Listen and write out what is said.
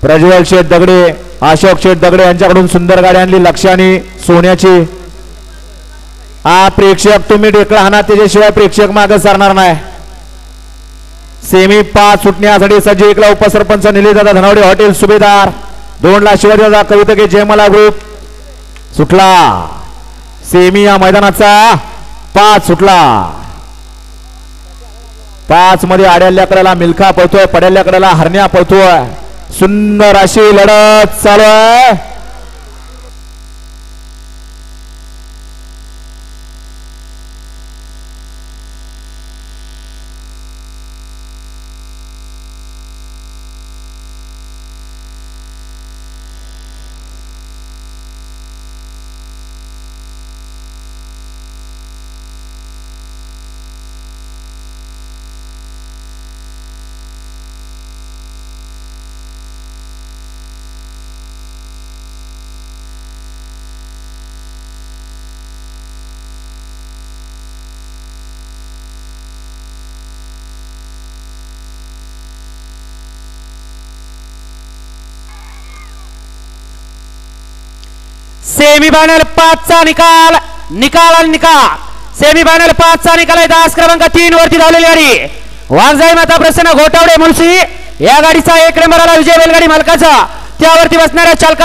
प्रज्वल शेठ दगडे, अशोक शेठ दगडे यांच्याकडून सुंदर गाडी आणली लक्षाने सोन्याची। प्रेक्षक तुम्ही ढेकळा हाना, त्याच्याशिवाय प्रेक्षक मागे सरणार नाही। सेमी 5 सुटण्यासाठी सज्ज। 1 ला उपसरपंच निलेशदादा धनावडे, हॉटेल सुभेदार। 2 ला शिवाजीदादा कवितके जयमला ग्रुप। सुटला सेमी या मैदानाचा 5 सुटला। 5 मध्ये आड्याल्याकडेला मिल्खा पळतोय, पड्याल्याकडेला हरण्या पळतोय। सुंदर अशी लढत चालू आहे। सेमीफायनल 5 चा निकाल सेमीफायनल 5 चा निकाल आहे। 10 क्रमांक 3 वरती धावलेली गाडी वांजाई माता प्रसन्न घोटावडे मुळशी या गाडीचा 1 नंबरला विजय बैलगाडी मालकाचा, त्यावरती बसणाऱ्या चालकाचा